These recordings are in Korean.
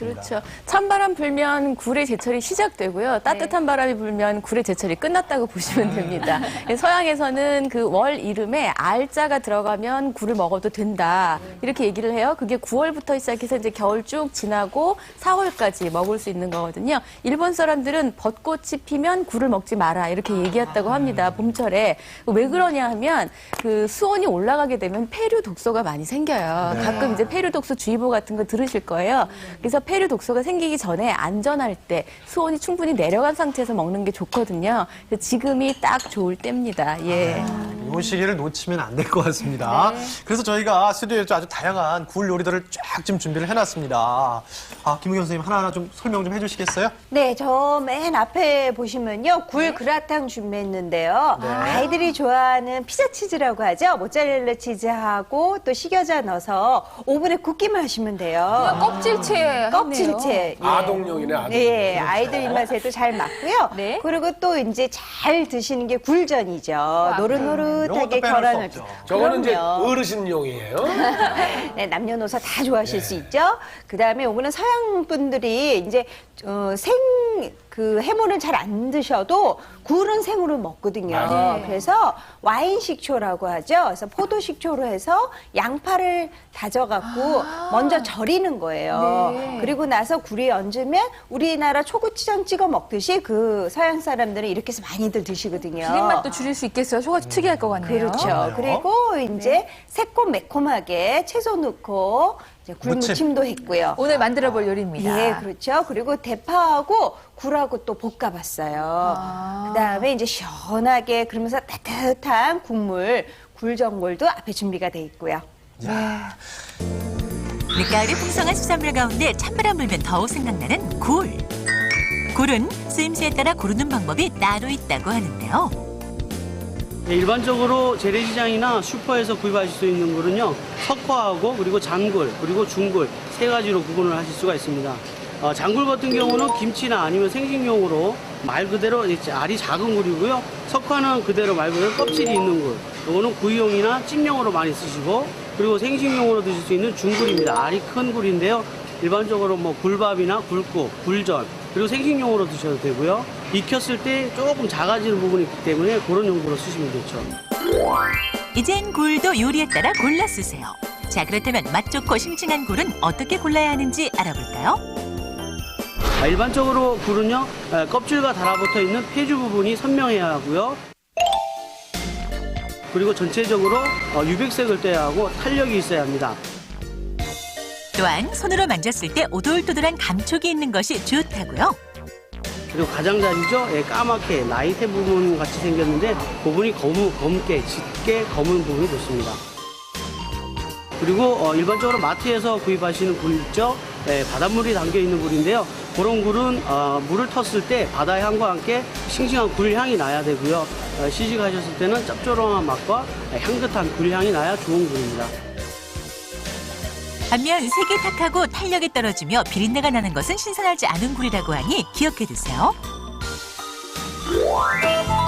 같습니다. 그렇죠. 찬바람 불면 굴의 제철이 시작되고요. 따뜻한 바람이 불면 굴의 제철이 끝났다고 보시면 됩니다. 서양에서는 그 월 이름에 알자가 들어가면 굴을 먹어도 된다. 이렇게 얘기를 해요. 그게 9월부터 시작해서 이제 겨울 쭉 지나고 4월까지 먹을 수 있는 거거든요. 일본 사람들은 벚꽃이 피면 굴을 먹지 마라. 이렇게 얘기했다고 합니다. 봄철에. 왜 그러냐 하면 그 수온이 올라가게 되면 폐류 독소가 많이 생겨요. 가끔 이제 폐류 독소 주의보 같은 거 들으실 거예요. 그래서 폐류 독소가 생기기 전에 안전할 때 수온이 충분히 내려간 상태에서 먹는 게 좋거든요. 그래서 지금이 딱 좋을 때입니다. 예. 이 시기를 놓치면 안 될 것 같습니다. 그래서 저희가 스튜디오에 아주 다양한 굴 요리들을 쫙 좀 준비를 해놨습니다. 김우경 선생님 하나하나 좀 설명 좀 해주시겠어요? 네, 저 맨 앞에 보시면요. 굴 그라탕 준비했는데요. 아이들이 좋아하는 피자 치즈라고 하죠. 모짜렐라 치즈하고 또 식여자 넣어서 오븐에 굽기만 하시면 돼요. 껍질채. 껍질채. 예. 아동용이네, 아동. 네, 아이들 입맛에도 잘 맞고요. 네. 그리고 또 이제 잘 드시는 게 굴전이죠. 노릇노릇하게 이것도 빼놓을 수 걸어놓은. 없죠. 저거는 이제 그럼요. 어르신용이에요. 네, 남녀노소 다 좋아하실 수 있죠. 그다음에 요거는 서양 분들이 이제 그 해물을 잘 안 드셔도 굴은 생으로 먹거든요. 그래서 와인 식초라고 하죠. 그래서 포도 식초로 해서 양파를 다져갖고 먼저 절이는 거예요. 그리고 나서 굴에 얹으면 우리나라 초고추장 찍어 먹듯이 그 서양 사람들은 이렇게 해서 많이들 드시거든요. 비린맛도 줄일 수 있겠어요. 소가 특이할 것 같네요. 그렇죠. 그리고 이제 새콤매콤하게 채소 넣고 이제 굴무침도 했고요. 오늘 만들어볼 요리입니다. 예, 그렇죠. 그리고 대파하고 굴하고 또 볶아봤어요. 그다음에 이제 시원하게 그러면서 따뜻한 국물, 굴전골도 앞에 준비가 돼 있고요. 늦가을의 풍성한 수산물 가운데 찬바람 불면 더욱 생각나는 굴. 굴은 쓰임새에 따라 고르는 방법이 따로 있다고 하는데요. 네, 일반적으로 재래시장이나 슈퍼에서 구입하실 수 있는 굴은요, 석화하고 그리고 장굴 그리고 중굴 세 가지로 구분을 하실 수가 있습니다. 장굴 같은 경우는 김치나 아니면 생식용으로 말 그대로 알이 작은 굴이고요. 석화는 그대로 말 그대로 껍질이 있는 굴. 이거는 구이용이나 찜용으로 많이 쓰시고, 그리고 생식용으로 드실 수 있는 중굴입니다. 알이 큰 굴인데요. 일반적으로 뭐 굴밥이나 굴국, 굴전, 그리고 생식용으로 드셔도 되고요. 익혔을 때 조금 작아지는 부분이 있기 때문에 그런 용도로 쓰시면 되죠. 이젠 굴도 요리에 따라 골라 쓰세요. 자, 그렇다면 맛 좋고 싱싱한 굴은 어떻게 골라야 하는지 알아볼까요? 일반적으로 굴은요, 껍질과 달아붙어 있는 폐주 부분이 선명해야 하고요. 그리고 전체적으로 유백색을 떼야 하고 탄력이 있어야 합니다. 또한 손으로 만졌을 때 오돌토돌한 감촉이 있는 것이 좋다고요. 그리고 가장자리죠. 까맣게 라이트 부분 같이 생겼는데 부분이 검게 짙게 검은 부분이 좋습니다. 그리고 일반적으로 마트에서 구입하시는 굴 있죠. 바닷물이 담겨 있는 굴인데요. 그런 굴은 물을 텄을 때 바다의 향과 함께 싱싱한 굴향이 나야 되고요. 시식하셨을 때는 짭조름한 맛과 향긋한 굴향이 나야 좋은 굴입니다. 반면 색이 탁하고 탄력이 떨어지며 비린내가 나는 것은 신선하지 않은 굴이라고 하니 기억해 두세요.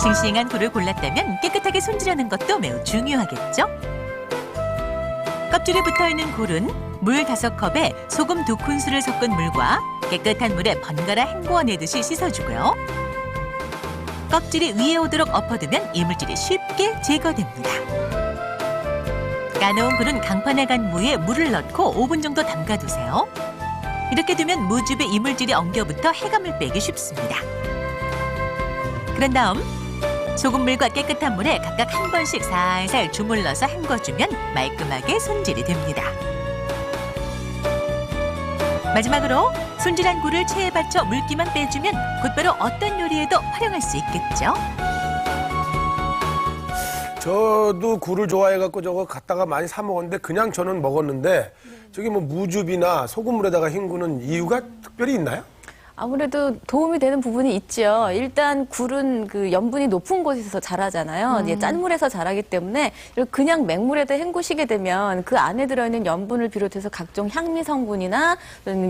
싱싱한 굴을 골랐다면 깨끗하게 손질하는 것도 매우 중요하겠죠. 껍질에 붙어있는 굴은 물 5컵에 소금 2큰술을 섞은 물과 깨끗한 물에 번갈아 헹구어내듯이 씻어주고요. 껍질이 위에 오도록 엎어두면 이물질이 쉽게 제거됩니다. 까놓은 굴은 강판에 간 무에 물을 넣고 5분 정도 담가두세요. 이렇게 두면 무즙에 이물질이 엉겨붙어 해감을 빼기 쉽습니다. 그런 다음 소금물과 깨끗한 물에 각각 한 번씩 살살 주물러서 헹궈주면 말끔하게 손질이 됩니다. 마지막으로 손질한 굴을 체에 받쳐 물기만 빼주면 곧바로 어떤 요리에도 활용할 수 있겠죠. 저도 굴을 좋아해갖고 저거 갖다가 많이 사 먹었는데 그냥 저는 먹었는데 저기 뭐 무즙이나 소금물에다가 헹구는 이유가 특별히 있나요? 아무래도 도움이 되는 부분이 있죠. 일단 굴은 그 염분이 높은 곳에서 자라잖아요. 이제 짠 물에서 자라기 때문에 이렇게 그냥 맹물에다 헹구시게 되면 그 안에 들어있는 염분을 비롯해서 각종 향미 성분이나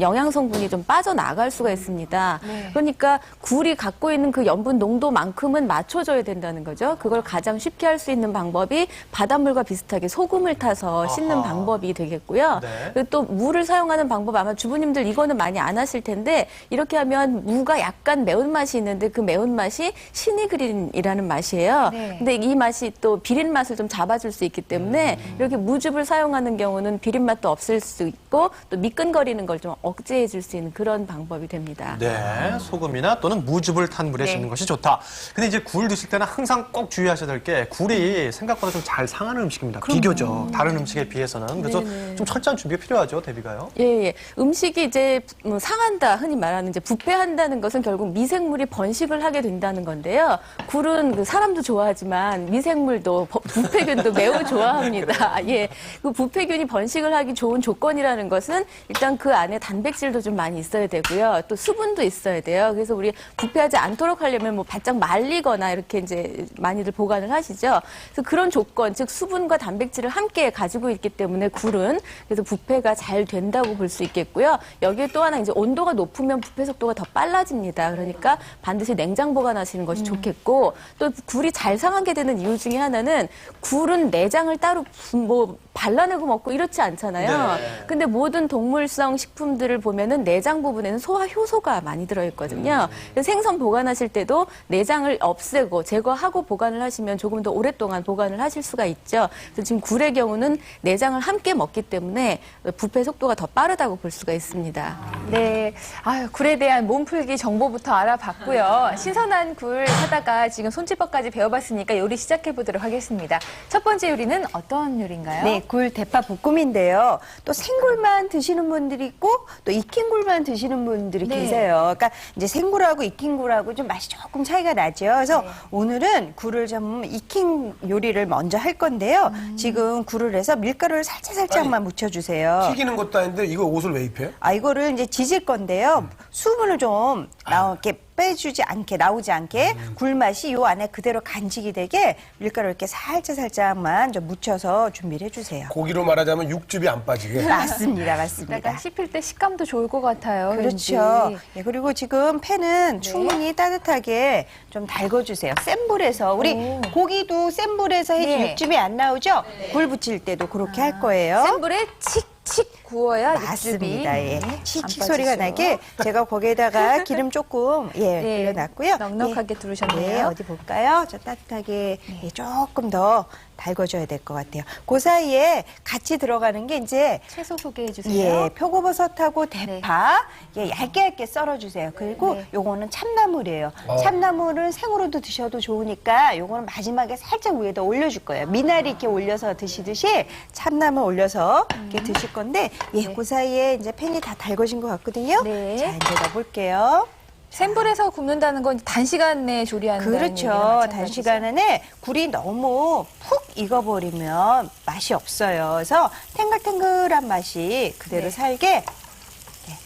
영양 성분이 좀 빠져나갈 수가 있습니다. 그러니까 굴이 갖고 있는 그 염분 농도만큼은 맞춰줘야 된다는 거죠. 그걸 가장 쉽게 할 수 있는 방법이 바닷물과 비슷하게 소금을 타서 씻는 방법이 되겠고요. 네. 그리고 또 물을 사용하는 방법 아마 주부님들 이거는 많이 안 하실 텐데 이렇게 하면 무가 약간 매운맛이 있는데 그 매운맛이 시니그린이라는 맛이에요. 네. 근데 이 맛이 또 비린 맛을 좀 잡아줄 수 있기 때문에 이렇게 무즙을 사용하는 경우는 비린 맛도 없을 수 있고 또 미끈거리는 걸 좀 억제해 줄 수 있는 그런 방법이 됩니다. 네, 소금이나 또는 무즙을 탄 물에 씻는 것이 좋다. 근데 이제 굴 드실 때는 항상 꼭 주의하셔야 될 게 굴이 생각보다 좀 잘 상하는 음식입니다. 비교적 다른 음식에 비해서는. 그래서 좀 철저한 준비가 필요하죠, 대비가요. 예. 음식이 이제 상한다, 흔히 말하는 이제 부패한다는 것은 결국 미생물이 번식을 하게 된다는 건데요. 굴은 그 사람도 좋아하지만 미생물도 부패균도 매우 좋아합니다. 예. 그 부패균이 번식을 하기 좋은 조건이라는 것은 일단 그 안에 단백질도 좀 많이 있어야 되고요. 또 수분도 있어야 돼요. 그래서 우리 부패하지 않도록 하려면 뭐 바짝 말리거나 이렇게 이제 많이들 보관을 하시죠. 그래서 그런 조건, 즉 수분과 단백질을 함께 가지고 있기 때문에 굴은 그래서 부패가 잘 된다고 볼 수 있겠고요. 여기에 또 하나 이제 온도가 높으면 부패 속도가 더 빨라집니다. 그러니까 반드시 냉장 보관하시는 것이 좋겠고 또 굴이 잘 상하게 되는 이유 중에 하나는 굴은 내장을 따로 뭐 발라내고 먹고 이렇지 않잖아요. 네. 근데 모든 동물성 식품들을 보면은 내장 부분에는 소화 효소가 많이 들어있거든요. 그래서 생선 보관하실 때도 내장을 없애고 제거하고 보관을 하시면 조금 더 오랫동안 보관을 하실 수가 있죠. 그래서 지금 굴의 경우는 내장을 함께 먹기 때문에 부패 속도가 더 빠르다고 볼 수가 있습니다. 네. 아유, 굴에 대한 몸풀기 정보부터 알아봤고요. 신선한 굴 사다가 지금 손질법까지 배워봤으니까 요리 시작해보도록 하겠습니다. 첫 번째 요리는 어떤 요리인가요? 네, 굴 대파 볶음인데요. 또 생굴만 드시는 분들이 있고 또 익힌 굴만 드시는 분들이 네. 계세요. 그러니까 이제 생굴하고 익힌 굴하고 좀 맛이 조금 차이가 나죠. 그래서 오늘은 굴을 좀 익힌 요리를 먼저 할 건데요. 지금 굴을 해서 밀가루를 살짝만 묻혀주세요. 튀기는 것도 아닌데 이거 옷을 왜 입혀요? 이거를 이제 지질 건데요. 수분을 좀 이렇게 빼주지 않게, 나오지 않게 굴맛이 요 안에 그대로 간직이 되게 밀가루 이렇게 살짝만 좀 묻혀서 준비를 해주세요. 고기로 말하자면 육즙이 안 빠지게. 맞습니다. 맞습니다. 약간 씹힐 때 식감도 좋을 것 같아요. 그렇죠. 왠지. 예, 그리고 지금 팬은 충분히 따뜻하게 좀 달궈주세요. 센 불에서 우리 고기도 센 불에서 해지 네. 육즙이 안 나오죠? 굴 부칠 때도 그렇게 할 거예요. 센 불에 칙칙 구워야 육즙이 맞습니다. 예. 안 칙칙 빠지죠. 소리가 나게 제가 거기에다가 기름 조금 올려놨고요. 넉넉하게 두르셨네요. 네, 어디 볼까요? 저 따뜻하게 조금 더 달궈줘야 될 것 같아요. 그 사이에 같이 들어가는 게 이제 채소 소개해 주세요. 표고버섯하고 대파 얇게 썰어주세요. 그리고 요거는 참나물이에요. 참나물은 생으로도 드셔도 좋으니까 요거는 마지막에 살짝 위에다 올려줄 거예요. 미나리 이렇게 올려서 드시듯이 참나물 올려서 이렇게 드실 건데 그 사이에 이제 팬이 다 달궈진 것 같거든요. 네. 자, 이제 넣어볼게요. 센 불에서 굽는다는 건 단시간 내에 조리한다는 얘기랑 그렇죠. 마찬가지죠? 단시간 안에 굴이 너무 푹 익어버리면 맛이 없어요. 그래서 탱글탱글한 맛이 그대로 살게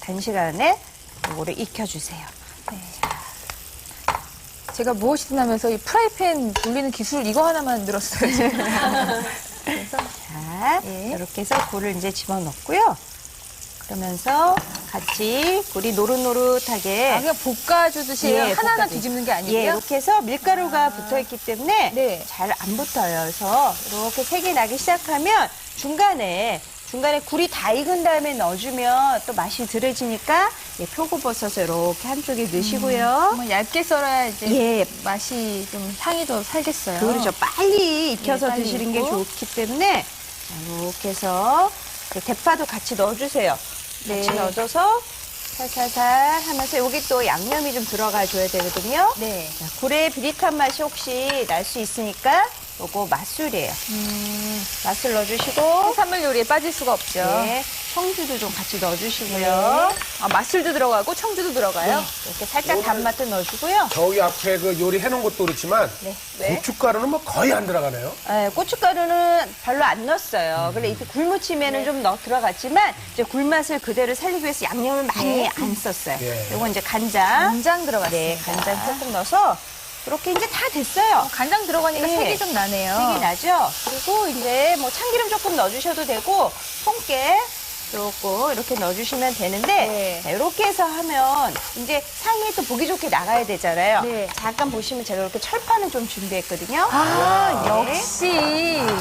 단시간 안에 이거를 익혀주세요. 제가 무엇이든 하면서 이 프라이팬 돌리는 기술 이거 하나만 늘었어요. 자, 이렇게 해서 굴을 이제 집어넣고요. 그러면서 같이 굴이 노릇노릇하게 그냥 볶아주듯이 하나하나 볶아줘요. 뒤집는 게 아니고요. 이렇게 해서 밀가루가 붙어있기 때문에 잘 안 붙어요. 그래서 이렇게 색이 나기 시작하면 중간에 굴이 다 익은 다음에 넣어주면 또 맛이 덜해지니까 표고버섯을 이렇게 한쪽에 넣으시고요. 정말 얇게 썰어야 이제 맛이 좀 향이 더 살겠어요. 그렇죠. 빨리 익혀서 빨리 드시는 게 익고. 좋기 때문에 이렇게 해서 대파도 같이 넣어주세요. 같이 넣어줘서 살살살 하면서 여기 또 양념이 좀 들어가 줘야 되거든요. 네. 자, 굴의 비릿한 맛이 혹시 날 수 있으니까 요거 맛술이에요. 맛술 넣어주시고 해산물 요리에 빠질 수가 없죠. 네, 청주도 좀 같이 넣어주시고요. 아, 맛술도 들어가고 청주도 들어가요. 이렇게 살짝 단맛도 넣어주고요. 저기 앞에 그 요리 해놓은 것도 그렇지만 고춧가루는 뭐 거의 안 들어가네요. 네, 고춧가루는 별로 안 넣었어요. 그래 이때 굴무침에는 좀 들어갔지만 이제 굴맛을 그대로 살리기 위해서 양념을 많이 안 썼어요. 예. 요거 이제 간장. 간장 들어갔습니다. 네, 간장 조금 넣어서 이렇게 이제 다 됐어요. 간장 들어가니까 네. 색이 좀 나네요. 색이 나죠? 그리고 이제 뭐 참기름 조금 넣어주셔도 되고 통깨 요거 이렇게 넣어주시면 되는데 네. 자, 이렇게 해서 하면 이제 상이 또 보기 좋게 나가야 되잖아요. 네. 잠깐 보시면 제가 이렇게 철판을 좀 준비했거든요. 아, 네. 역시.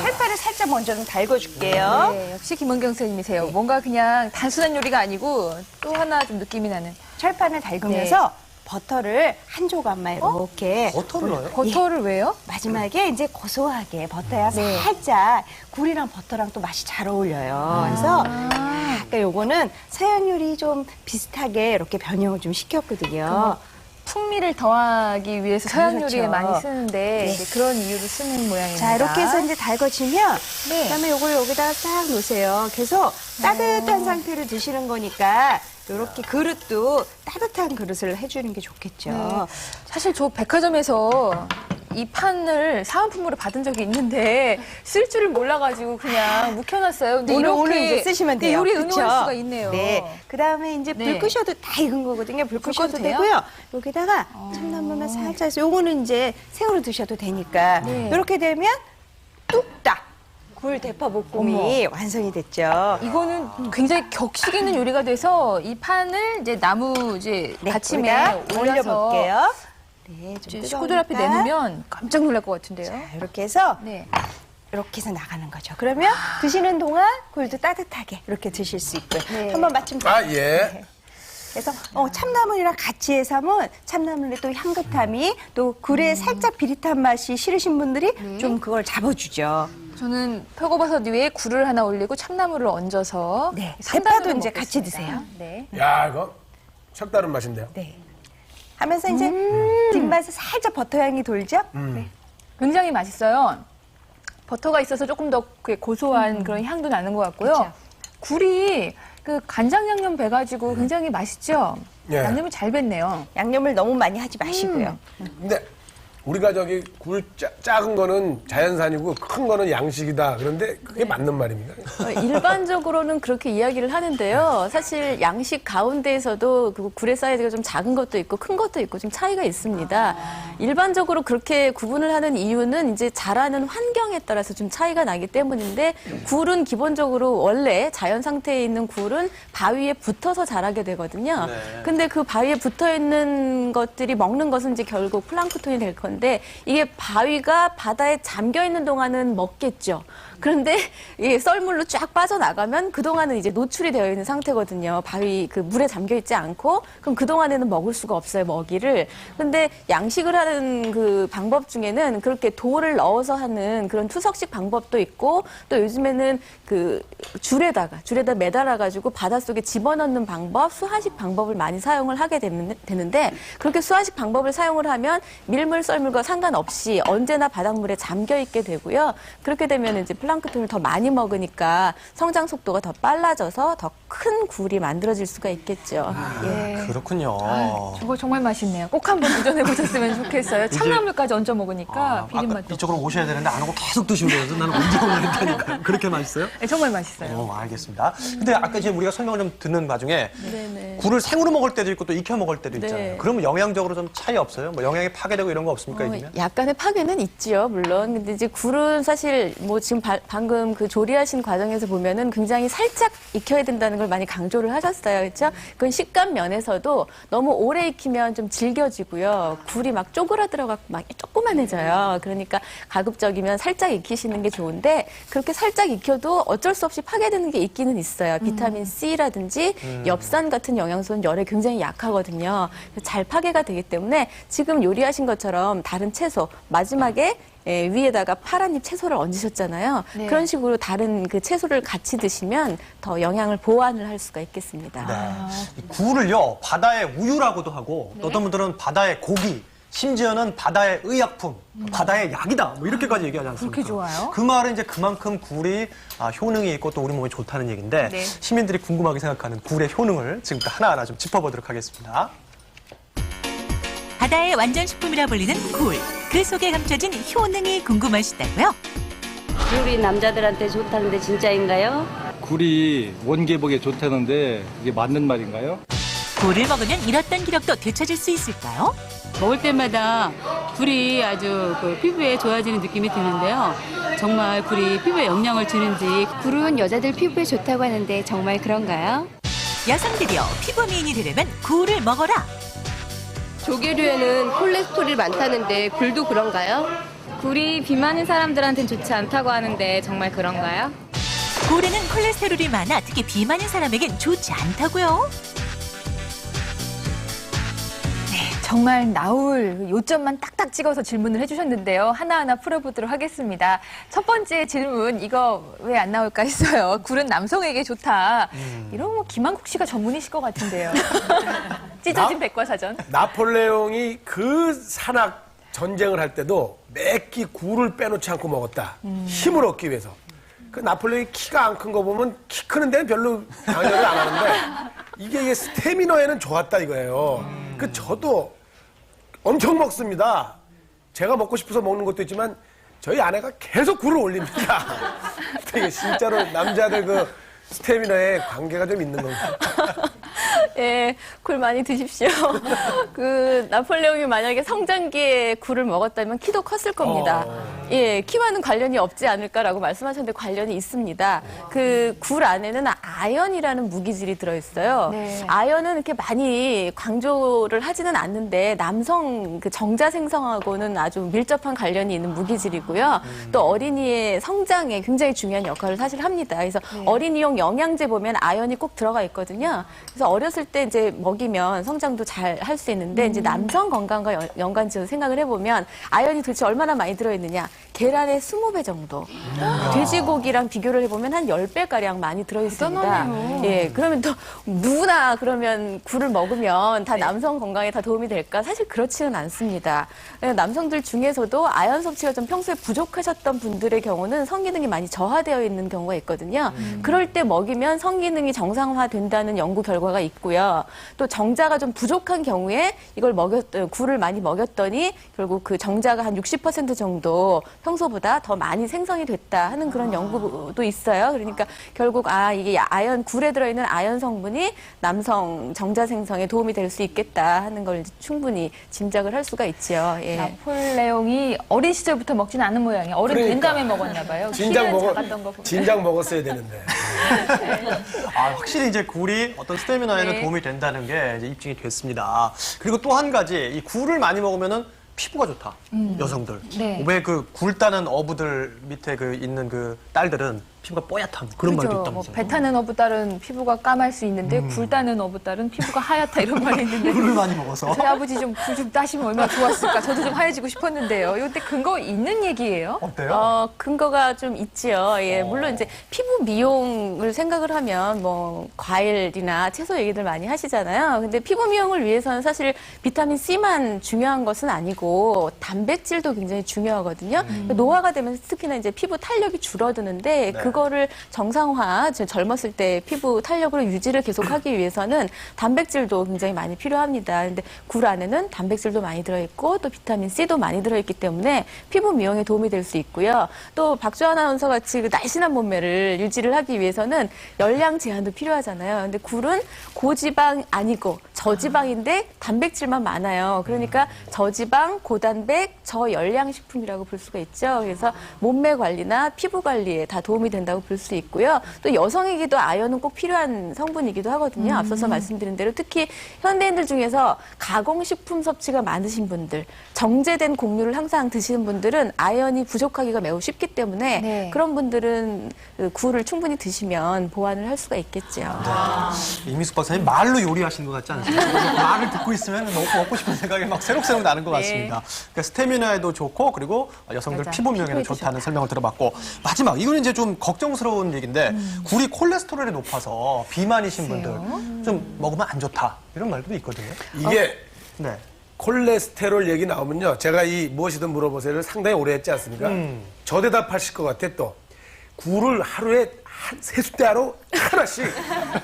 철판을 살짝 먼저 좀 달궈줄게요. 네, 역시 김원경 선생님이세요. 뭔가 그냥 단순한 요리가 아니고 또 하나 좀 느낌이 나는. 철판을 달구면서 버터를 한 조각만 이렇게 버터를 넣어요? 버터를 왜요? 마지막에 이제 고소하게 버터야 네. 살짝 굴이랑 버터랑 또 맛이 잘 어울려요. 그래서 약간 요거는 서양 요리 좀 비슷하게 이렇게 변형을 좀 시켰거든요. 풍미를 더하기 위해서 서양 그렇죠. 요리에 많이 쓰는데 이제 그런 이유로 쓰는 모양입니다. 자, 이렇게 해서 이제 달궈지면 네. 그다음에 요걸 여기다 딱 놓으세요. 계속 따뜻한 상태로 드시는 거니까 이렇게 그릇도 따뜻한 그릇을 해주는 게 좋겠죠. 사실 저 백화점에서 이 판을 사은품으로 받은 적이 있는데 쓸 줄을 몰라가지고 그냥 묵혀놨어요. 근데 오늘 이렇게 이제 쓰시면 네, 돼요. 요리에 그쵸? 응용할 수가 있네요. 네. 그다음에 이제 불 네. 끄셔도 다 익은 거거든요. 불 끄셔도 끄셔도 돼요? 되고요. 여기다가 참나무만 살짝 해서 요거는 이제 생으로 드셔도 되니까 네. 이렇게 되면 뚝딱 굴 대파 볶음이 완성이 됐죠. 이거는 굉장히 격식 있는 요리가 돼서 이 판을 이제 나무 이제 네, 받침에 여기다 올려서 올려볼게요. 네, 좀 이제 식구들 앞에 뜨거우니까. 내놓으면 깜짝 놀랄 것 같은데요. 이렇게 해서 네. 이렇게 해서 나가는 거죠. 그러면 드시는 동안 굴도 따뜻하게 이렇게 드실 수 있고요. 네. 한번 마침 아, 예. 그래서 참나물이랑 같이 해서 하면 참나물의 또 향긋함이 또 굴에 살짝 비릿한 맛이 싫으신 분들이 좀 그걸 잡아주죠. 저는 표고버섯 위에 굴을 하나 올리고 참나물을 얹어서 네, 산다으로 대파도 이제 같이 먹겠습니다. 드세요. 네. 야, 이거 색다른 맛인데요. 네. 하면서 이제 뒷맛에 살짝 버터 향이 돌죠? 네. 굉장히 맛있어요. 버터가 있어서 조금 더 고소한 그런 향도 나는 것 같고요. 그쵸. 굴이 그 간장 양념 배가지고 굉장히 맛있죠. 예. 양념을 잘 뱄네요. 양념을 너무 많이 하지 마시고요. 근데 우리가 저기 굴 작은 거는 자연산이고 큰 거는 양식이다. 그런데 그게 맞는 말입니다. 일반적으로는 그렇게 이야기를 하는데요. 사실 양식 가운데에서도 그 굴의 사이즈가 좀 작은 것도 있고 큰 것도 있고 좀 차이가 있습니다. 일반적으로 그렇게 구분을 하는 이유는 이제 자라는 환경에 따라서 좀 차이가 나기 때문인데 굴은 기본적으로 원래 자연 상태에 있는 굴은 바위에 붙어서 자라게 되거든요. 네. 근데 그 바위에 붙어 있는 것들이 먹는 것은 이제 결국 플랑크톤이 될 건데 이게 바위가 바다에 잠겨 있는 동안은 먹겠죠. 그런데 이게 썰물로 쫙 빠져나가면 그동안은 이제 노출이 되어 있는 상태거든요. 바위 그 물에 잠겨 있지 않고 그럼 그동안에는 먹을 수가 없어요, 먹이를. 근데 양식을 하는 그 방법 중에는 그렇게 돌을 넣어서 하는 그런 투석식 방법도 있고 또 요즘에는 그 줄에다 매달아 가지고 바닷속에 집어넣는 방법, 수하식 방법을 많이 사용을 하게 되는데 그렇게 수하식 방법을 사용을 하면 밀물 썰물과 상관없이 언제나 바닷물에 잠겨 있게 되고요. 그렇게 되면 이제 플랑크톤을 더 많이 먹으니까 성장 속도가 더 빨라져서 더 큰 굴이 만들어질 수가 있겠죠. 예. 그렇군요. 저거 정말 맛있네요. 꼭 한번 도전해 보셨으면 좋겠어요. 참나물까지 얹어 먹으니까 비린맛도. 이쪽으로 오셔야 되는데 안 오고 계속 드시면 돼서 나는 언제 오나 했다니까. 그렇게 맛있어요? 네, 정말 맛있어요. 알겠습니다. 근데 아까 지금 우리가 설명을 좀 듣는 와중에 네네. 굴을 생으로 먹을 때도 있고 또 익혀 먹을 때도 있잖아요. 네. 그러면 영양적으로 좀 차이 없어요? 뭐 영양이 파괴되고 이런 거 없습니까? 이러면? 약간의 파괴는 있지요, 물론. 근데 이제 굴은 사실 뭐 지금 방금 그 조리하신 과정에서 보면은 굉장히 살짝 익혀야 된다는 걸 많이 강조를 하셨어요. 그렇죠? 그건 식감 면에서도 너무 오래 익히면 좀 질겨지고요. 굴이 막 쪼그라들어가고 막 조그만해져요. 그러니까 가급적이면 살짝 익히시는 게 좋은데 그렇게 살짝 익혀도 어쩔 수 없이 파괴되는 게 있기는 있어요. 비타민 C라든지 엽산 같은 영양소는 열에 굉장히 약하거든요. 잘 파괴가 되기 때문에 지금 요리하신 것처럼 다른 채소 마지막에 위에다가 파란 잎 채소를 얹으셨잖아요. 네. 그런 식으로 다른 그 채소를 같이 드시면 더 영양을 보완을 할 수가 있겠습니다. 네. 이 굴을요, 바다의 우유라고도 하고, 또 어떤 분들은 바다의 고기, 심지어는 바다의 의약품, 바다의 약이다. 뭐 이렇게까지 얘기하지 않습니까? 그렇게 좋아요? 그 말은 이제 그만큼 굴이 효능이 있고 또 우리 몸에 좋다는 얘기인데 네. 시민들이 궁금하게 생각하는 굴의 효능을 지금부터 하나하나 좀 짚어보도록 하겠습니다. 바다의 완전식품이라 불리는 굴. 그 속에 감춰진 효능이 궁금하시다고요? 굴이 남자들한테 좋다는데 진짜인가요? 굴이 원개복에 좋다는데 이게 맞는 말인가요? 굴을 먹으면 잃었던 기력도 되찾을 수 있을까요? 먹을 때마다 굴이 아주 피부에 좋아지는 느낌이 드는데요. 정말 굴이 피부에 영향을 주는지. 굴은 여자들 피부에 좋다고 하는데 정말 그런가요? 여성들이여 피부 미인이 되려면 굴을 먹어라. 조개류에는 콜레스테롤이 많다는데 굴도 그런가요? 굴이 비만인 사람들한테는 좋지 않다고 하는데 정말 그런가요? 굴에는 콜레스테롤이 많아 특히 비만인 사람에겐 좋지 않다고요. 정말 나올 요점만 딱딱 찍어서 질문을 해주셨는데요. 하나하나 풀어보도록 하겠습니다. 첫 번째 질문, 이거 왜 안 나올까 했어요. 굴은 남성에게 좋다. 이런 뭐 김한국 씨가 전문이실 것 같은데요. 찢어진 백과사전. 나폴레옹이 그 산악 전쟁을 할 때도 매끼 굴을 빼놓지 않고 먹었다. 힘을 얻기 위해서. 그 나폴레옹이 키가 안 큰 거 보면 키 크는 데는 별로 강요를 안 하는데 이게 스태미너에는 좋았다 이거예요. 그 저도 엄청 먹습니다. 제가 먹고 싶어서 먹는 것도 있지만 저희 아내가 계속 굴을 올립니다. 되게 진짜로 남자들 그 스태미너에 관계가 좀 있는 건가요? 예, 굴 많이 드십시오. 그 나폴레옹이 만약에 성장기에 굴을 먹었다면 키도 컸을 겁니다. 예, 키와는 관련이 없지 않을까라고 말씀하셨는데 관련이 있습니다. 그 굴 안에는 아연이라는 무기질이 들어있어요. 네. 아연은 이렇게 많이 강조를 하지는 않는데 남성 그 정자 생성하고는 아주 밀접한 관련이 있는 무기질이고요. 또 어린이의 성장에 굉장히 중요한 역할을 사실 합니다. 그래서 어린이용 영양제 보면 아연이 꼭 들어가 있거든요. 그래서 어렸을 때 이제 먹이면 성장도 잘 할 수 있는데 이제 남성 건강과 연관지어서 생각을 해보면 아연이 도대체 얼마나 많이 들어있느냐. 계란의 20배 정도. 돼지고기랑 비교를 해보면 한 10배가량 많이 들어있습니다. 대단하네요. 예, 그러면 또 누구나 그러면 굴을 먹으면 다 남성 건강에 다 도움이 될까? 사실 그렇지는 않습니다. 남성들 중에서도 아연 섭취가 좀 평소에 부족하셨던 분들의 경우는 성기능이 많이 저하되어 있는 경우가 있거든요. 그럴 때 먹이면 성기능이 정상화된다는 연구 결과가 있고요. 또 정자가 좀 부족한 경우에 이걸 굴을 많이 먹였더니 결국 그 정자가 한 60% 정도 평소보다 더 많이 생성이 됐다 하는 그런 연구도 있어요. 그러니까 결국 이게 굴에 들어있는 아연 성분이 남성 정자 생성에 도움이 될 수 있겠다 하는 걸 충분히 짐작을 할 수가 있죠. 예. 나폴레옹이 어린 시절부터 먹지는 않은 모양이에요. 어른 된 다음에 먹었나 봐요. 키는 작았던 거 보면. 진작 먹었어야 되는데. 확실히 이제 굴이 어떤 스태미나에는 네. 도움이 된다는 게 이제 입증이 됐습니다. 그리고 또 한 가지, 이 굴을 많이 먹으면은 피부가 좋다. 여성들. 네. 왜 그 굴 따는 어부들 밑에 있는 그 딸들은 피부가 뽀얗다. 그런 말도 뭐 있다면서요. 배 타는 어부딸은 피부가 까말 수 있는데 굴 따는 어부딸은 피부가 하얗다 이런 말이 있는데 굴을 많이 먹어서. 저희 아버지 좀 굴 좀 따시면 얼마나 좋았을까. 저도 좀 하얘지고 싶었는데요. 이때 근거 있는 얘기예요? 어때요? 근거가 좀 있지요. 예, 물론 이제 피부 미용을 생각을 하면 뭐 과일이나 채소 얘기들 많이 하시잖아요. 근데 피부 미용을 위해서는 사실 비타민 C만 중요한 것은 아니고 단백질도 굉장히 중요하거든요. 노화가 되면서 특히나 이제 피부 탄력이 줄어드는데 그거를 정상화, 젊었을 때 피부 탄력으로 유지를 계속하기 위해서는 단백질도 굉장히 많이 필요합니다. 근데 굴 안에는 단백질도 많이 들어있고 또 비타민 C도 많이 들어있기 때문에 피부 미용에 도움이 될 수 있고요. 또 박주아 아나운서 같이 그 날씬한 몸매를 유지를 하기 위해서는 열량 제한도 필요하잖아요. 근데 굴은 고지방 아니고 저지방인데 단백질만 많아요. 그러니까 저지방, 고단백, 저열량 식품이라고 볼 수가 있죠. 그래서 몸매 관리나 피부 관리에 다 도움이 된다고 볼 수 있고요. 또 여성에게도 아연은 꼭 필요한 성분이기도 하거든요. 앞서서 말씀드린 대로 특히 현대인들 중에서 가공식품 섭취가 많으신 분들, 정제된 곡류를 항상 드시는 분들은 아연이 부족하기가 매우 쉽기 때문에 네. 그런 분들은 굴을 충분히 드시면 보완을 할 수가 있겠죠. 이미숙 박사님 말로 요리하시는 것 같지 않습니까? 말을 듣고 있으면 먹고 싶은 생각이 막 새록새록 나는 것 같습니다. 그러니까 스태미나에도 좋고 그리고 여성들 맞아. 피부 미용에도 피부에도 좋다는 설명을 들어봤고 마지막 이거는 이제 좀 걱정스러운 얘기인데 굴이 콜레스테롤이 높아서 비만이신 분들 좀 먹으면 안 좋다 이런 말도 있거든요. 이게 네. 콜레스테롤 얘기 나오면요. 제가 이 무엇이든 물어보세요를 상당히 오래 했지 않습니까? 저 대답하실 것 같아 또. 굴을 하루에 한 세숫대하로 하나씩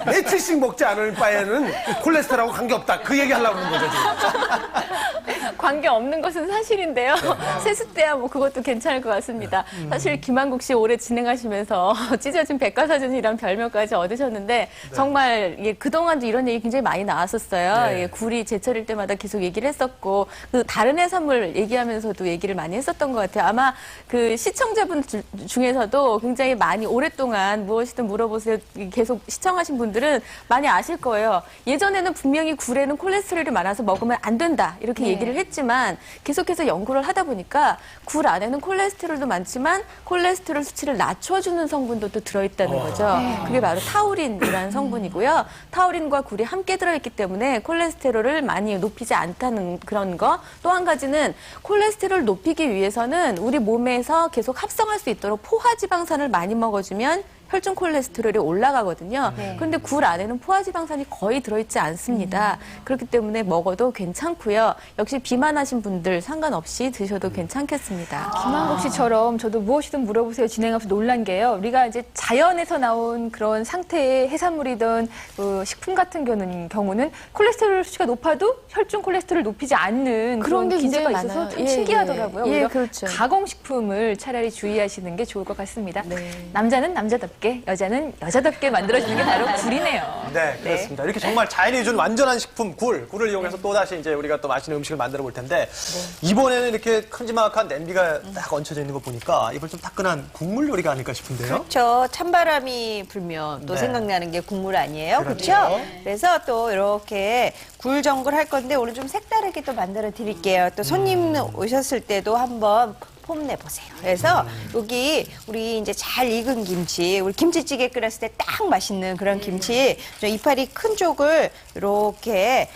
며칠씩 먹지 않을 바에는 콜레스테롤하고 관계없다. 그 얘기 하려고 하는 거죠, 지금. 관계 없는 것은 사실인데요. 세숫대야 뭐 그것도 괜찮을 것 같습니다. 사실 김한국 씨 오래 진행하시면서 찢어진 백과사전이란 별명까지 얻으셨는데 정말 예, 그동안도 이런 얘기 굉장히 많이 나왔었어요. 예, 굴이 제철일 때마다 계속 얘기를 했었고 그 다른 해산물 얘기하면서도 얘기를 많이 했었던 것 같아요. 아마 그 시청자분 중에서도 굉장히 많이 오랫동안 무엇이든 물어보세요 계속 시청하신 분들은 많이 아실 거예요. 예전에는 분명히 굴에는 콜레스테롤이 많아서 먹으면 안 된다 이렇게 얘기를 했지만 계속해서 연구를 하다 보니까 굴 안에는 콜레스테롤도 많지만 콜레스테롤 수치를 낮춰주는 성분도 또 들어있다는 거죠. 그게 바로 타우린이라는 성분이고요. 타우린과 굴이 함께 들어있기 때문에 콜레스테롤을 많이 높이지 않다는 그런 거. 또 한 가지는 콜레스테롤을 높이기 위해서는 우리 몸에서 계속 합성할 수 있도록 포화지방산을 많이 먹어주면 혈중 콜레스테롤이 올라가거든요. 그런데 굴 안에는 포화지방산이 거의 들어있지 않습니다. 그렇기 때문에 먹어도 괜찮고요. 역시 비만하신 분들 상관없이 드셔도 괜찮겠습니다. 김한국 씨처럼 저도 무엇이든 물어보세요 진행하면서 놀란 게요. 우리가 이제 자연에서 나온 그런 상태의 해산물이든 식품 같은 경우는 콜레스테롤 수치가 높아도 혈중 콜레스테롤을 높이지 않는 그런 게 기제가 굉장히 있어서 많아요. 참 신기하더라고요. 오히려 그렇죠. 가공식품을 차라리 주의하시는 게 좋을 것 같습니다. 남자는 남자답게 여자는 여자답게 만들어주는 게 바로 굴이네요. 네, 그렇습니다. 이렇게 정말 자연이 준 완전한 식품 굴을 이용해서 또다시 이제 우리가 또 맛있는 음식을 만들어 볼 텐데 이번에는 이렇게 큼지막한 냄비가 딱 얹혀져 있는 거 보니까 이번 좀 따끈한 국물 요리가 아닐까 싶은데요. 그렇죠. 찬바람이 불면 또 생각나는 게 국물 아니에요. 그렇죠? 그래서 또 이렇게 굴전골 할 건데 오늘 좀 색다르게 또 만들어 드릴게요. 또 손님 오셨을 때도 한번 폼내 보세요. 그래서 여기 우리 이제 잘 익은 김치, 우리 김치찌개 끓였을 때 딱 맛있는 그런 김치, 좀 이파리 큰 쪽을 이렇게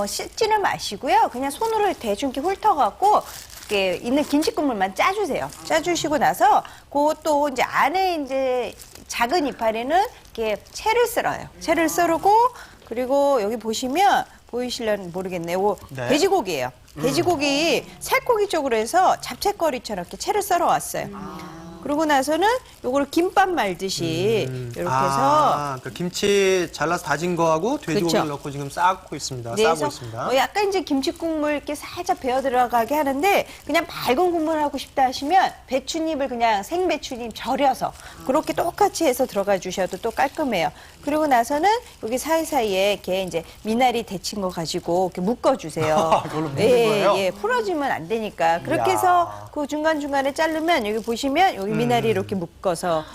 씻지는 마시고요. 그냥 손으로 대충 이렇게 훑어갖고 이렇게 있는 김치 국물만 짜주세요. 짜주시고 나서 그것도 이제 안에 이제 작은 이파리는 이렇게 채를 썰어요. 채를 썰고 그리고 여기 보시면 보이실려는 모르겠네요. 돼지고기예요. 돼지고기 살코기 쪽으로 해서 잡채거리처럼 이렇게 채를 썰어 왔어요. 그러고 나서는 요거를 김밥 말듯이 이렇게 해서 그 김치 잘라서 다진 거하고 돼지고기를 그렇죠. 넣고 지금 싸고 있습니다. 네, 싸고 그래서 있습니다. 약간 이제 김치 국물 이렇게 살짝 배어 들어가게 하는데 그냥 밝은 국물 하고 싶다 하시면 배추잎을 그냥 생배추잎 절여서 그렇게 똑같이 해서 들어가 주셔도 또 깔끔해요. 그리고 나서는 여기 사이사이에 이렇게 이제 미나리 데친 거 가지고 이렇게 묶어주세요. 그걸로 묶는 거예요? 예, 풀어주면 안 되니까. 그렇게 이야. 해서 그 중간중간에 자르면 여기 보시면 여기 미나리 이렇게 묶어서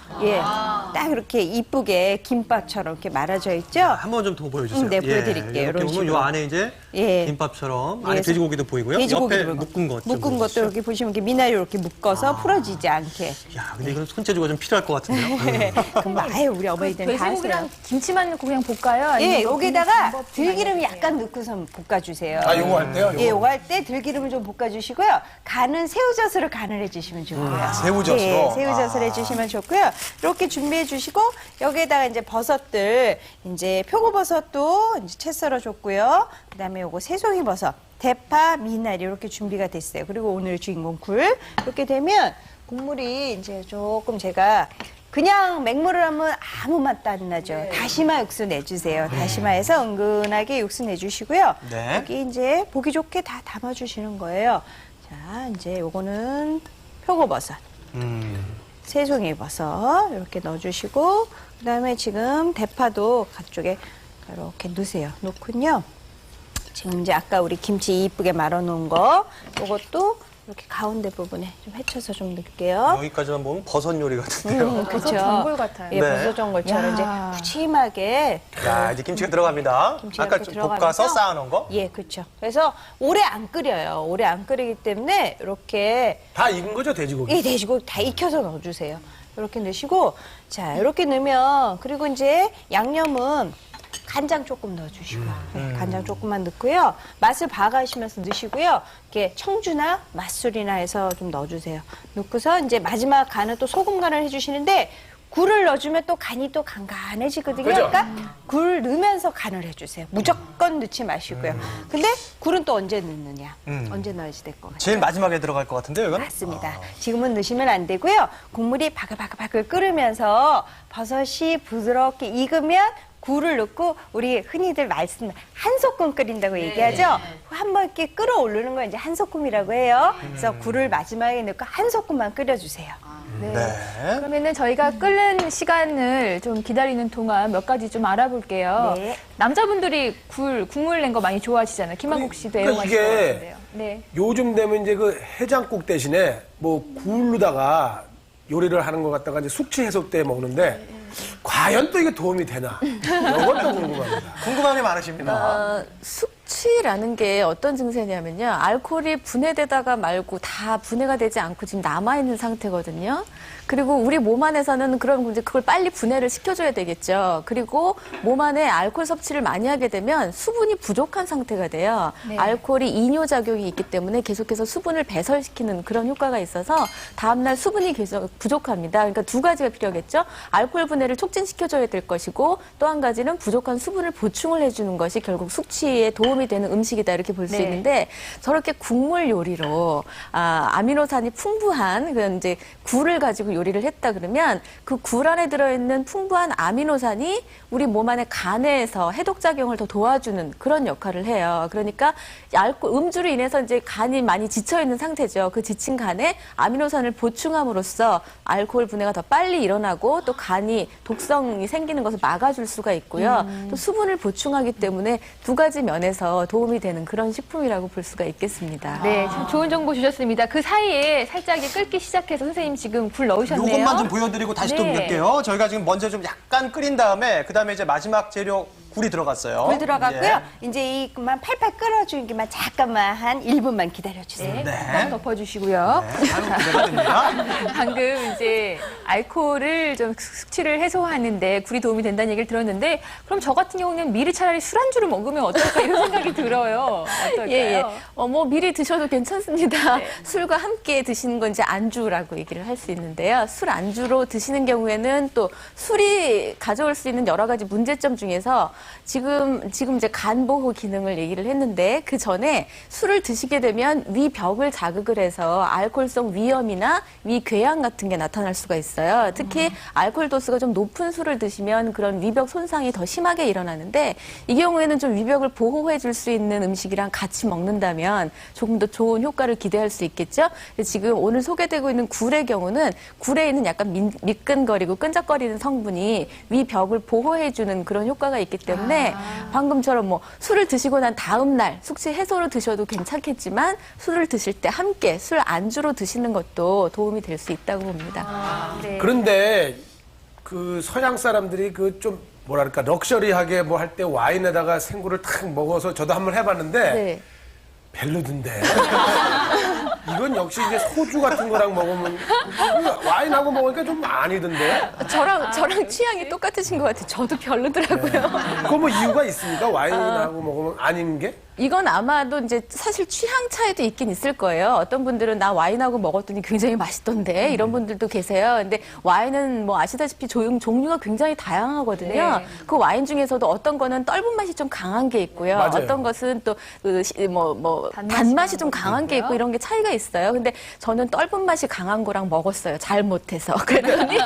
딱 이렇게 이쁘게 김밥처럼 이렇게 말아져 있죠. 한번 좀 더 보여주세요. 네, 보여드릴게요. 이렇게 이런 보면 요 식으로. 안에 이제 김밥처럼 안에 예, 돼지고기도 보이고요. 돼지고기 옆에 묶은 것 좀 묶은 것도 보여주시죠. 여기 보시면 이렇게 미나리 이렇게 묶어서 풀어지지 않게. 야, 근데 이건 손재주가 좀 필요할 것 같은데요. 그럼 아예 우리 어머니들은 다 하세요. 돼지고기랑 김치만 넣고 그냥 볶아요? 아니면 예, 뭐 여기다가 방법 좀 들기름 알려주세요. 약간 넣고서 볶아주세요. 아, 요거 할 때요? 예, 요거? 요거 할 때 들기름을 좀 볶아주시고요. 간은 새우젓으로 간을 해주시면 좋고요. 새우젓으로? 예, 새우젓을 해주시면 좋고요. 이렇게 준비해주시고 여기에다가 이제 버섯들 이제 표고버섯도 이제 채 썰어줬고요. 그다음에 요거 새송이버섯, 대파, 미나리 이렇게 준비가 됐어요. 그리고 오늘 주인공 굴 이렇게 되면 국물이 이제 조금 제가 그냥 맹물을 하면 아무 맛도 안 나죠. 다시마 육수 내주세요. 다시마에서 은근하게 육수 내주시고요. 네. 여기 이제 보기 좋게 다 담아주시는 거예요. 자, 이제 요거는 표고버섯, 새송이 버섯 이렇게 넣어주시고 그다음에 지금 대파도 가쪽에 이렇게 넣으세요. 넣군요. 지금 이제 아까 우리 김치 이쁘게 말아놓은 거 요것도 이렇게 가운데 부분에 좀 헤쳐서 좀 넣을게요. 여기까지만 보면 버섯 요리 같은데요. 그렇죠. 전골 같아요. 예, 네. 버섯 전골처럼 이제 야. 푸짐하게 야, 이제 김치가 들어갑니다. 김치가 아까 이렇게 좀 볶아서 들어가면서 쌓아놓은 거. 예, 그렇죠. 그래서 오래 안 끓여요. 오래 안 끓이기 때문에 이렇게 다 익은 거죠, 돼지고기? 이 돼지고기 다 익혀서 넣어주세요. 이렇게 넣으시고 자 이렇게 넣으면 그리고 이제 양념은 간장 조금 넣어주시고 간장 조금만 넣고요. 맛을 봐가시면서 넣으시고요. 이렇게 청주나 맛술이나 해서 좀 넣어주세요. 넣고서 이제 마지막 간은 또 소금 간을 해주시는데 굴을 넣어주면 또 간이 또 간간해지거든요. 그죠? 그러니까 굴 넣으면서 간을 해주세요. 무조건 넣지 마시고요. 근데 굴은 또 언제 넣느냐? 언제 넣어야지 될 것 같아요? 제일 마지막에 들어갈 것 같은데요, 이건? 맞습니다. 지금은 넣으시면 안 되고요. 국물이 바글바글 끓으면서 버섯이 부드럽게 익으면 굴을 넣고 우리 흔히들 말씀 한 소끔 끓인다고 얘기하죠. 한번 이렇게 끓어오르는 걸 이제 한 소끔이라고 해요. 그래서 굴을 마지막에 넣고 한 소끔만 끓여주세요. 네. 네. 그러면은 저희가 끓는 시간을 좀 기다리는 동안 몇 가지 좀 알아볼게요. 네. 남자분들이 국물 낸 거 많이 좋아하시잖아요. 김한국 씨도 그러니까 애용하실 것 이게 같은데요. 네. 요즘 되면 이제 그 해장국 대신에 뭐 굴로다가 요리를 하는 것 같다가 이제 숙취 해소 때 먹는데 과연 또 이게 도움이 되나? 이건 또 궁금합니다. 궁금함이 많으십니다. 숙취라는 게 어떤 증세냐면요. 알코올이 분해되다가 말고 다 분해가 되지 않고 지금 남아있는 상태거든요. 그리고 우리 몸 안에서는 그럼 이제 그걸 빨리 분해를 시켜줘야 되겠죠. 그리고 몸 안에 알코올 섭취를 많이 하게 되면 수분이 부족한 상태가 돼요. 네. 알코올이 이뇨작용이 있기 때문에 계속해서 수분을 배설시키는 그런 효과가 있어서 다음날 수분이 계속 부족합니다. 그러니까 두 가지가 필요하겠죠. 알코올 분해를 촉진시켜줘야 될 것이고 또 한 가지는 부족한 수분을 보충을 해주는 것이 결국 숙취에 도움이 되는 음식이다 이렇게 볼 수 네. 있는데 저렇게 국물 요리로 아미노산이 풍부한 그런 이제 굴을 가지고 요리를 했다 그러면 그 굴 안에 들어있는 풍부한 아미노산이 우리 몸 안에 간에서 해독작용을 더 도와주는 그런 역할을 해요. 그러니까 음주로 인해서 이제 간이 많이 지쳐있는 상태죠. 그 지친 간에 아미노산을 보충함으로써 알코올 분해가 더 빨리 일어나고 또 간이 독성이 생기는 것을 막아줄 수가 있고요. 또 수분을 보충하기 때문에 두 가지 면에서 도움이 되는 그런 식품이라고 볼 수가 있겠습니다. 네, 참 좋은 정보 주셨습니다. 그 사이에 살짝 끓기 시작해서 선생님 지금 굴 넣으셨네요. 요것만 좀 보여드리고 다시 또 네. 넣을게요. 저희가 지금 먼저 좀 약간 끓인 다음에 그다음에 이제 마지막 재료 굴이 들어갔어요. 굴 들어갔고요. 예. 이제 이만 팔팔 끓어주기만 잠깐만 한 1분만 기다려주세요. 네. 뚜껑 덮어주시고요. 네, 아유, 기대가 됩니다. 방금 이제 알코올을 좀 숙취를 해소하는데 굴이 도움이 된다는 얘기를 들었는데 그럼 저 같은 경우는 미리 차라리 술안주를 먹으면 어떨까 이런 생각이 들어요. 어떨까요? 예. 뭐 미리 드셔도 괜찮습니다. 술과 함께 드시는 건 이제 안주라고 얘기를 할 수 있는데요. 술 안주로 드시는 경우에는 또 술이 가져올 수 있는 여러 가지 문제점 중에서 지금 이제 간 보호 기능을 얘기를 했는데 그 전에 술을 드시게 되면 위벽을 자극을 해서 알코올성 위염이나 위궤양 같은 게 나타날 수가 있어요. 특히 알코올 도수가 좀 높은 술을 드시면 그런 위벽 손상이 더 심하게 일어나는데 이 경우에는 좀 위벽을 보호해 줄 수 있는 음식이랑 같이 먹는다면 조금 더 좋은 효과를 기대할 수 있겠죠. 지금 오늘 소개되고 있는 굴의 경우는 굴에 있는 약간 미끈거리고 끈적거리는 성분이 위벽을 보호해 주는 그런 효과가 있기 때문에 방금처럼 뭐 술을 드시고 난 다음 날 숙취 해소로 드셔도 괜찮겠지만 술을 드실 때 함께 술 안주로 드시는 것도 도움이 될 수 있다고 봅니다. 네. 그런데 그 서양 사람들이 그 좀 뭐랄까 럭셔리하게 뭐 할 때 와인에다가 생굴을 탁 먹어서 저도 한번 해봤는데 네. 별로던데. 이건 역시 이제 소주 같은 거랑 먹으면 와인하고 먹으니까 좀 아니던데. 저랑 취향이 똑같으신 것 같아요. 저도 별로더라고요. 그거 뭐 이유가 있습니까? 와인하고 먹으면 아닌 게? 이건 아마도 이제 사실 취향 차이도 있긴 있을 거예요. 어떤 분들은 나 와인하고 먹었더니 굉장히 맛있던데 이런 분들도 계세요. 근데 와인은 뭐 아시다시피 종류가 굉장히 다양하거든요. 네. 그 와인 중에서도 어떤 거는 떫은 맛이 좀 강한 게 있고요. 맞아요. 어떤 것은 또 단맛이 좀 강한 게 있고 이런 게 차이가 있어요. 근데 저는 떫은 맛이 강한 거랑 먹었어요. 잘못해서. 그랬더니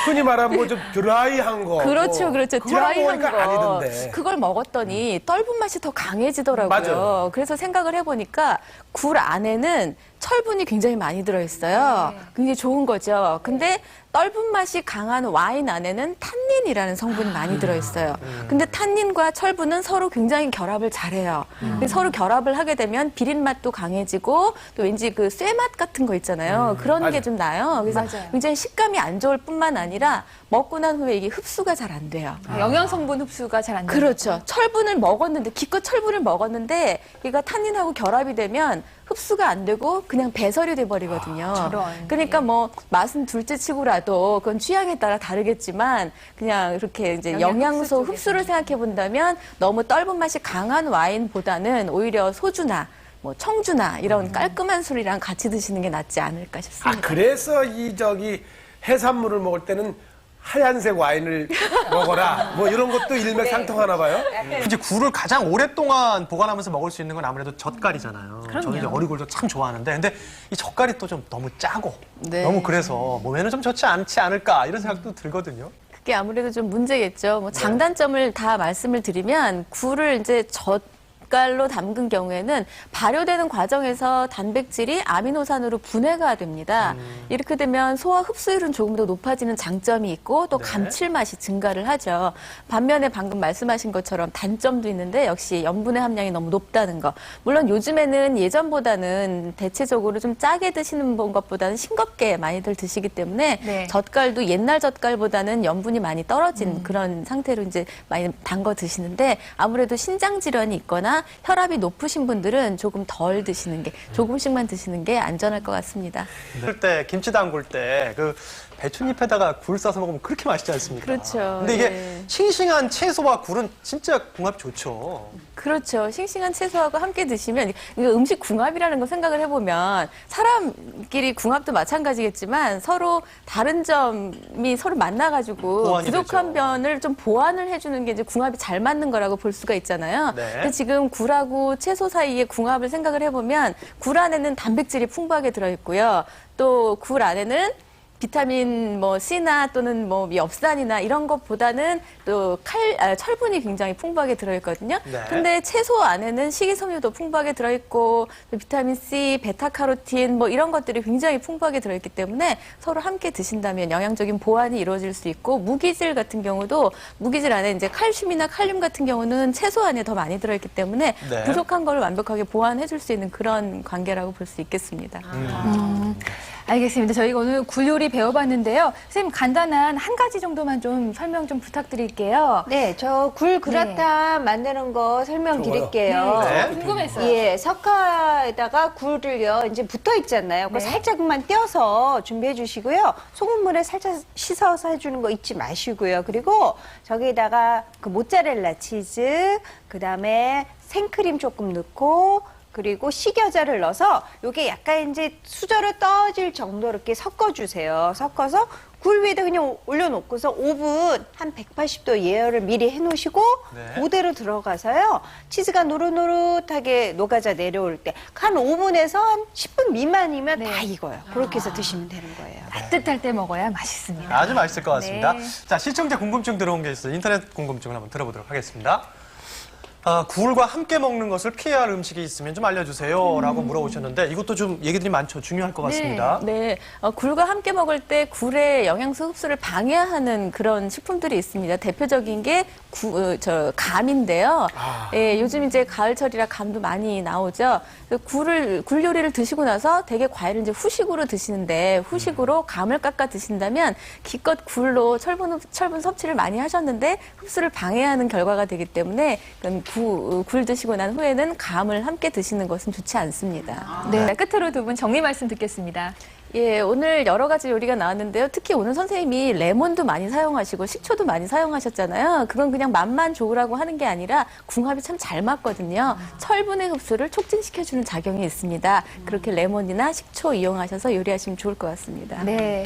흔히 말하면 뭐 좀 드라이한 거. 그렇죠. 그거랑 드라이한 먹으니까 거. 아니던데. 그걸 먹었더니 떫은 맛이 더 강해지더라고요. 맞아요. 그래서 생각을 해보니까 굴 안에는 철분이 굉장히 많이 들어있어요. 굉장히 좋은 거죠. 근데 떫은 맛이 강한 와인 안에는 탄닌이라는 성분이 많이 들어있어요. 근데 탄닌과 철분은 서로 굉장히 결합을 잘해요. 그래서 서로 결합을 하게 되면 비린 맛도 강해지고 또 왠지 그 쇠맛 같은 거 있잖아요. 그런 맞아요. 게 좀 나요. 그래서 맞아요. 굉장히 식감이 안 좋을 뿐만 아니라 먹고 난 후에 이게 흡수가 잘 안 돼요. 영양 성분 흡수가 잘 안 돼요. 그렇죠. 철분을 먹었는데 기껏 철분을 먹었는데 얘가 탄닌하고 결합이 되면 흡수가 안 되고 그냥 배설이 돼 버리거든요. 저런. 그러니까 뭐 맛은 둘째치고라도 그건 취향에 따라 다르겠지만 그냥 이렇게 이제 영양 영양소 흡수 흡수를 생각해 본다면 너무 떫은 맛이 강한 와인보다는 오히려 소주나 뭐 청주나 이런 깔끔한 술이랑 같이 드시는 게 낫지 않을까 싶습니다. 그래서 이 해산물을 먹을 때는 하얀색 와인을 먹어라. 뭐 이런 것도 일맥상통하나 봐요. 이제 굴을 가장 오랫동안 보관하면서 먹을 수 있는 건 아무래도 젓갈이잖아요. 저는 이제 어리굴도 참 좋아하는데, 근데 이 젓갈이 또 좀 너무 짜고 네. 너무 그래서 몸에는 좀 좋지 않지 않을까 이런 생각도 들거든요. 그게 아무래도 좀 문제겠죠. 뭐 장단점을 다 말씀을 드리면 굴을 이제 젓갈로 담근 경우에는 발효되는 과정에서 단백질이 아미노산으로 분해가 됩니다. 이렇게 되면 소화 흡수율은 조금 더 높아지는 장점이 있고 또 감칠맛이 증가를 하죠. 반면에 방금 말씀하신 것처럼 단점도 있는데 역시 염분의 함량이 너무 높다는 거. 물론 요즘에는 예전보다는 대체적으로 좀 짜게 드시는 것보다는 싱겁게 많이들 드시기 때문에 네. 젓갈도 옛날 젓갈보다는 염분이 많이 떨어진 그런 상태로 이제 많이 담궈 드시는데 아무래도 신장 질환이 있거나 혈압이 높으신 분들은 조금 덜 드시는 게 조금씩만 드시는 게 안전할 것 같습니다. 그럴 때 김치 담글 때 그 배춧잎에다가 굴 싸서 먹으면 그렇게 맛있지 않습니까? 그렇죠. 근데 이게 예. 싱싱한 채소와 굴은 진짜 궁합이 좋죠. 그렇죠. 싱싱한 채소하고 함께 드시면 이거 음식 궁합이라는 거 생각을 해보면 사람끼리 궁합도 마찬가지겠지만 서로 다른 점이 서로 만나가지고 보완이 부족한 되죠. 면을 좀 보완을 해주는 게 이제 궁합이 잘 맞는 거라고 볼 수가 있잖아요. 네. 근데 지금 굴하고 채소 사이의 궁합을 생각을 해보면 굴 안에는 단백질이 풍부하게 들어있고요. 또 굴 안에는 비타민 뭐 C나 또는 뭐 엽산이나 이런 것보다는 또 철분이 굉장히 풍부하게 들어있거든요. 네. 근데 채소 안에는 식이섬유도 풍부하게 들어있고 또 비타민 C, 베타카로틴 뭐 이런 것들이 굉장히 풍부하게 들어있기 때문에 서로 함께 드신다면 영양적인 보완이 이루어질 수 있고 무기질 같은 경우도 무기질 안에 이제 칼슘이나 칼륨 같은 경우는 채소 안에 더 많이 들어있기 때문에 네. 부족한 걸 완벽하게 보완해줄 수 있는 그런 관계라고 볼 수 있겠습니다. 알겠습니다. 저희가 오늘 굴 요리 배워봤는데요. 선생님 간단한 한 가지 정도만 좀 설명 좀 부탁드릴게요. 네, 저 굴 그라탕 만드는 거 설명드릴게요. 네. 궁금했어요. 예, 석화에다가 굴을요, 이제 붙어 있잖아요. 그거 네. 살짝만 떼어서 준비해 주시고요. 소금물에 살짝 씻어서 해주는 거 잊지 마시고요. 그리고 저기에다가 그 모짜렐라 치즈, 그 다음에 생크림 조금 넣고, 그리고 식여자를 넣어서 요게 약간 이제 수저로 떠질 정도로 이렇게 섞어주세요. 섞어서 굴 위에다 그냥 올려놓고서 오븐 한 180도 예열을 미리 해놓으시고 네. 그대로 들어가서요. 치즈가 노릇노릇하게 녹아져 내려올 때 한 5분에서 한 10분 미만이면 다 익어요. 그렇게 해서 드시면 되는 거예요. 따뜻할 때 먹어야 맛있습니다. 아주 맛있을 것 같습니다. 네. 자, 시청자 궁금증 들어온 게 있어요. 인터넷 궁금증을 한번 들어보도록 하겠습니다. 굴과 함께 먹는 것을 피해야 할 음식이 있으면 좀 알려주세요. 라고 물어보셨는데 이것도 좀 얘기들이 많죠. 중요할 것 같습니다. 네, 굴과 함께 먹을 때 굴의 영양소 흡수를 방해하는 그런 식품들이 있습니다. 대표적인 게 감인데요. 예, 요즘 이제 가을철이라 감도 많이 나오죠. 굴 요리를 드시고 나서 대개 과일을 이제 후식으로 드시는데 후식으로 감을 깎아 드신다면 기껏 굴로 철분 섭취를 많이 하셨는데 흡수를 방해하는 결과가 되기 때문에 굴 드시고 난 후에는 감을 함께 드시는 것은 좋지 않습니다. 네. 끝으로 두 분 정리 말씀 듣겠습니다. 예, 오늘 여러 가지 요리가 나왔는데요. 특히 오늘 선생님이 레몬도 많이 사용하시고 식초도 많이 사용하셨잖아요. 그건 그냥 맛만 좋으라고 하는 게 아니라 궁합이 참 잘 맞거든요. 철분의 흡수를 촉진시켜주는 작용이 있습니다. 그렇게 레몬이나 식초 이용하셔서 요리하시면 좋을 것 같습니다. 네.